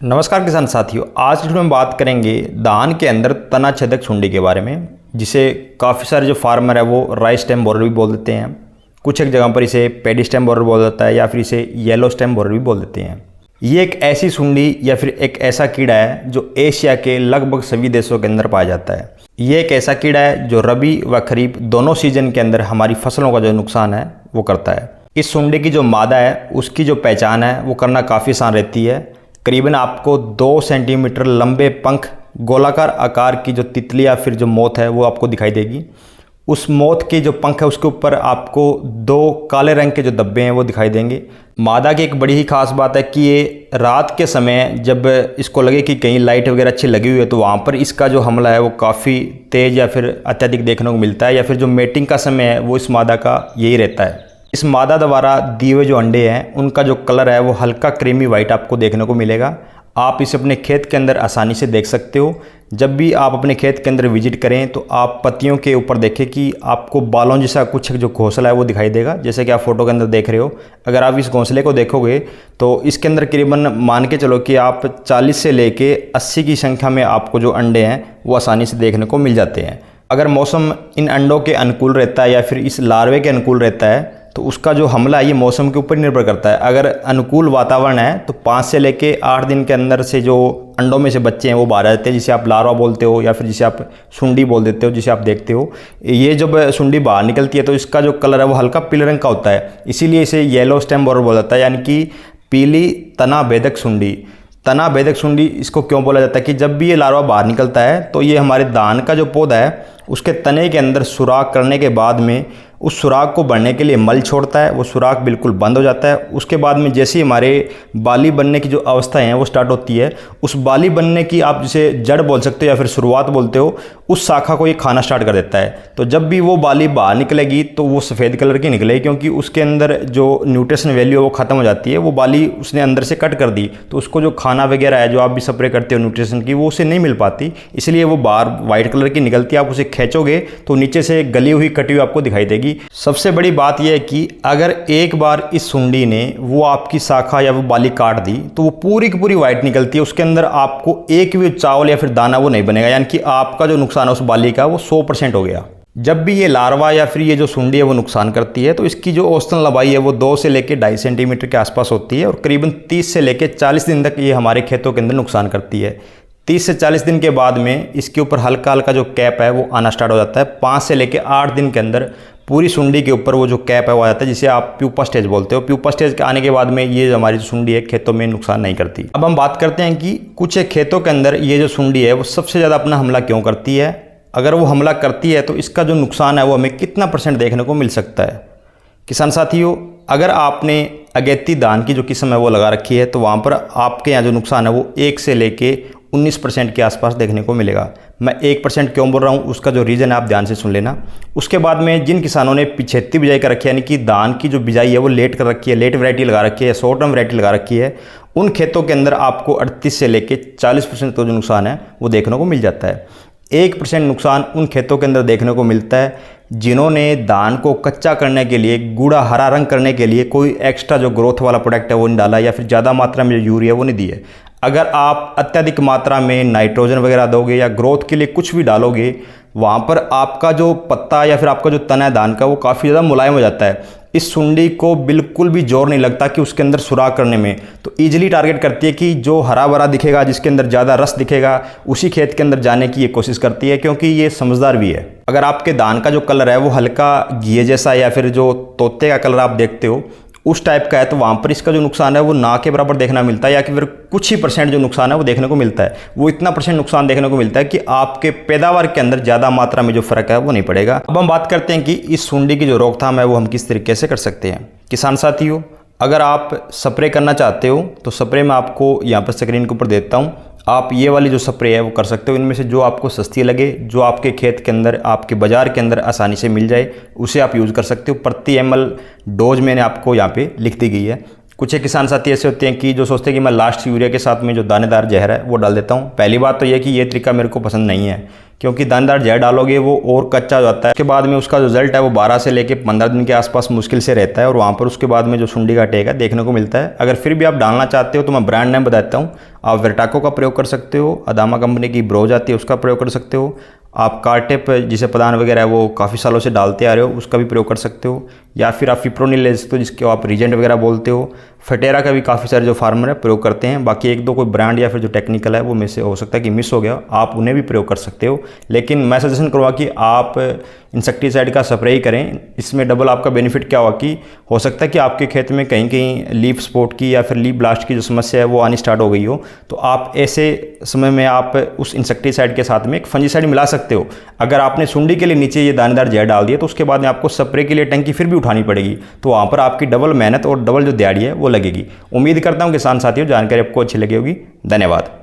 नमस्कार किसान साथियों, आज की वीडियो में बात करेंगे धान के अंदर तना छेदक सुंडी के बारे में, जिसे काफ़ी सारे जो फार्मर है वो राइस स्टेम बोरर भी बोल देते हैं। कुछ एक जगह पर इसे पेडी स्टेम बोरर बोल देता है या फिर इसे येलो स्टेम बोरर भी बोल देते हैं। ये एक ऐसी सुंडी या फिर एक ऐसा कीड़ा है जो एशिया के लगभग सभी देशों के अंदर पाया जाता है। ये एक ऐसा कीड़ा है जो रबी व खरीफ दोनों सीजन के अंदर हमारी फसलों का जो नुकसान है वो करता है। इस सुंडी की जो मादा है उसकी जो पहचान है वो करना काफ़ी आसान रहती है। करीबन आपको 2 सेंटीमीटर लंबे पंख, गोलाकार आकार की जो तितली या फिर जो मोथ है वो आपको दिखाई देगी। उस मोथ के जो पंख है उसके ऊपर आपको 2 काले रंग के जो धब्बे हैं वो दिखाई देंगे। मादा की एक बड़ी ही खास बात है कि ये रात के समय जब इसको लगे कि कहीं लाइट वगैरह अच्छी लगी हुई है तो वहाँ पर इसका जो हमला है वो काफ़ी तेज़ या फिर अत्यधिक देखने को मिलता है, या फिर जो मेटिंग का समय है वो इस मादा का यही रहता है। इस मादा द्वारा दिए हुए जो अंडे हैं उनका जो कलर है वो हल्का क्रीमी वाइट आपको देखने को मिलेगा। आप इसे अपने खेत के अंदर आसानी से देख सकते हो। जब भी आप अपने खेत के अंदर विजिट करें तो आप पत्तियों के ऊपर देखें कि आपको बालों जैसा कुछ जो घोंसला है वो दिखाई देगा, जैसे कि आप फोटो के अंदर देख रहे हो। अगर आप इस घोंसले को देखोगे तो इसके अंदर करीबन मान के चलो कि आप 40 से लेके 80 की संख्या में आपको जो अंडे हैं वो आसानी से देखने को मिल जाते हैं। अगर मौसम इन अंडों के अनुकूल रहता है या फिर इस लार्वे के अनुकूल रहता है तो उसका जो हमला है ये मौसम के ऊपर निर्भर करता है। अगर अनुकूल वातावरण है तो 5 से लेके 8 दिन के अंदर से जो अंडों में से बच्चे हैं वो बाहर आ जाते हैं, जिसे आप लार्वा बोलते हो या फिर जिसे आप सुंडी बोल देते हो, जिसे आप देखते हो। ये जब सुंडी बाहर निकलती है तो इसका जो कलर है वो हल्का पीले रंग का होता है, इसीलिए इसे येलो स्टेम बोरर बोला जाता है, यानी कि पीली तना भेदक सुंडी। तना भेदक सुंडी इसको क्यों बोला जाता है कि जब भी ये लार्वा बाहर निकलता है तो ये हमारे धान का जो पौधा है उसके तने के अंदर सुराख करने के बाद में उस सुराख को भरने के लिए मल छोड़ता है। वो सुराख बिल्कुल बंद हो जाता है। उसके बाद में जैसे ही हमारे बाली बनने की जो अवस्थाएं हैं वो स्टार्ट होती है, उस बाली बनने की आप जिसे जड़ बोल सकते हो या फिर शुरुआत बोलते हो, उस शाखा को ये खाना स्टार्ट कर देता है। तो जब भी वो बाली बाहर निकलेगी तो वो सफ़ेद कलर की निकलेगी, क्योंकि उसके अंदर जो न्यूट्रिशन वैल्यू है वो ख़त्म हो जाती है। वो बाली उसने अंदर से कट कर दी तो उसको जो खाना वगैरह है जो आप भी स्प्रे करते हो न्यूट्रिशन की वो उसे नहीं मिल पाती, इसलिए वो बाहर वाइट कलर की निकलती है। आप उसे खींचोगे तो नीचे से गली हुई कटी हुई आपको दिखाई देगी। सबसे बड़ी बात यह है कि अगर एक बार इस सुंडी ने वो आपकी शाखा या वो बाली काट दी तो वो पूरी की पूरी वाइट निकलती है। उसके अंदर आपको एक भी चावल या फिर दाना वो नहीं बनेगा, यानी कि आपका जो नुकसान है उस बाली का वो 100% हो गया। जब भी ये लार्वा या फिर ये जो सुंडी है वो नुकसान करती है तो इसकी जो औसतन लंबाई है वो 2 से लेकर 2.5 सेंटीमीटर के आसपास होती है और करीबन 30 से लेकर 40 दिन तक ये हमारे खेतों के अंदर नुकसान करती है। 30 से 40 दिन के बाद में इसके ऊपर हल्का हल्का जो कैप है वो आना स्टार्ट हो जाता है। 5 से लेकर 8 दिन के अंदर पूरी सुंडी के ऊपर वो जो कैप है वो आ जाता है, जिसे आप प्यूपा स्टेज बोलते हो। प्यूपा स्टेज के आने के बाद में ये हमारी जो सुंडी है खेतों में नुकसान नहीं करती। अब हम बात करते हैं कि कुछ एक खेतों के अंदर ये जो सुंडी है वो सबसे ज़्यादा अपना हमला क्यों करती है। अगर वो हमला करती है तो इसका जो नुकसान है वो हमें कितना % देखने को मिल सकता है। किसान साथियों, अगर आपने अगेती धान की जो किस्म है वो लगा रखी है तो वहाँ पर आपके यहाँ जो नुकसान है वो 1 से लेके 19% के आसपास देखने को मिलेगा। मैं 1% क्यों बोल रहा हूँ उसका जो रीज़न है आप ध्यान से सुन लेना। उसके बाद में जिन किसानों ने पिछेती बिजाई कर रखी है, यानी कि धान की जो बिजाई है वो लेट कर रखी है, लेट वैरायटी लगा रखी है, शॉर्ट टर्म वैरायटी लगा रखी है, उन खेतों के अंदर आपको 38 से लेके 40% तो जो नुकसान है वो देखने को मिल जाता है। 1% नुकसान उन खेतों के अंदर देखने को मिलता है जिन्होंने धान को कच्चा करने के लिए, गूढ़ा हरा रंग करने के लिए कोई एक्स्ट्रा जो ग्रोथ वाला प्रोडक्ट है वो नहीं डाला, या फिर ज़्यादा मात्रा में जो यूरिया वो नहीं दी है। अगर आप अत्यधिक मात्रा में नाइट्रोजन वगैरह दोगे या ग्रोथ के लिए कुछ भी डालोगे, वहाँ पर आपका जो पत्ता या फिर आपका जो तना है धान का वो काफ़ी ज़्यादा मुलायम हो जाता है। इस सुंडी को बिल्कुल भी जोर नहीं लगता कि उसके अंदर सुराख करने में, तो ईजिली टारगेट करती है कि जो हरा भरा दिखेगा, जिसके अंदर ज़्यादा रस दिखेगा, उसी खेत के अंदर जाने की ये कोशिश करती है, क्योंकि ये समझदार भी है। अगर आपके धान का जो कलर है वो हल्का घिये जैसा या फिर जो तोते का कलर आप देखते हो उस टाइप का है तो वहाँ पर इसका जो नुकसान है वो ना के बराबर देखना मिलता है, या कि फिर कुछ ही % जो नुकसान है वो देखने को मिलता है। वो इतना % नुकसान देखने को मिलता है कि आपके पैदावार के अंदर ज़्यादा मात्रा में जो फ़र्क है वो नहीं पड़ेगा। अब हम बात करते हैं कि इस सुंडी की जो रोकथाम है वो हम किस तरीके से कर सकते हैं। किसान साथियों, अगर आप स्प्रे करना चाहते हो तो स्प्रे मैं आपको यहाँ पर स्क्रीन के ऊपर देता हूँ। आप ये वाली जो स्प्रे है वो कर सकते हो। इनमें से जो आपको सस्ती लगे, जो आपके खेत के अंदर, आपके बाज़ार के अंदर आसानी से मिल जाए, उसे आप यूज़ कर सकते हो। प्रति ml डोज मैंने आपको यहाँ पे लिख दी गई है। कुछ एक किसान साथी ऐसे होते हैं कि जो सोचते हैं कि मैं लास्ट यूरिया के साथ में जो दानेदार जहर है वो डाल देता हूँ। पहली बात तो ये कि ये तरीका मेरे को पसंद नहीं है, क्योंकि दानेदार जहर डालोगे वो और कच्चा हो जाता है। उसके बाद में उसका जो रिजल्ट है वो 12 से लेकर 15 दिन के आसपास मुश्किल से रहता है, और वहाँ पर उसके बाद में जो सुंडी का अटैक है देखने को मिलता है। अगर फिर भी आप डालना चाहते हो तो मैं ब्रांड नेम बताता हूँ। आप वेर्टाको का प्रयोग कर सकते हो, अदामा कंपनी की ब्रोज आती है उसका प्रयोग कर सकते हो। आप कार्टेप जिसे प्रधान वगैरह है वो काफ़ी सालों से डालते आ रहे हो उसका भी प्रयोग कर सकते हो, या फिर आप फिप्रोनिल ले सकते हो जिसको आप रीजेंट वगैरह बोलते हो। फटेरा का भी काफ़ी सारे जो फार्मर है प्रयोग करते हैं। बाकी एक दो कोई ब्रांड या फिर जो टेक्निकल है वो में से हो सकता है कि मिस हो गया, आप उन्हें भी प्रयोग कर सकते हो। लेकिन मैं सजेशन करूँगा कि आप इंसेक्टिसाइड का स्प्रे ही करें। इसमें डबल आपका बेनिफिट क्या हुआ कि हो सकता है कि आपके खेत में कहीं कहीं लीफ स्पॉट की या फिर लीफ ब्लास्ट की जो समस्या है वो आनी स्टार्ट हो गई हो, तो आप ऐसे समय में आप उस इंसेक्टिसाइड के साथ में एक फंजीसाइड मिला सकते हो। अगर आपने सुंडी के लिए नीचे ये दानेदार जहर डाल दिया तो उसके बाद में आपको स्प्रे के लिए टंकी फिर भी उठानी पड़ेगी, तो वहाँ पर आपकी डबल मेहनत और डबल जो दिहाड़ी है वो लगेगी। उम्मीद करता हूँ किसान साथियों जानकारी आपको अच्छी लगी होगी। धन्यवाद।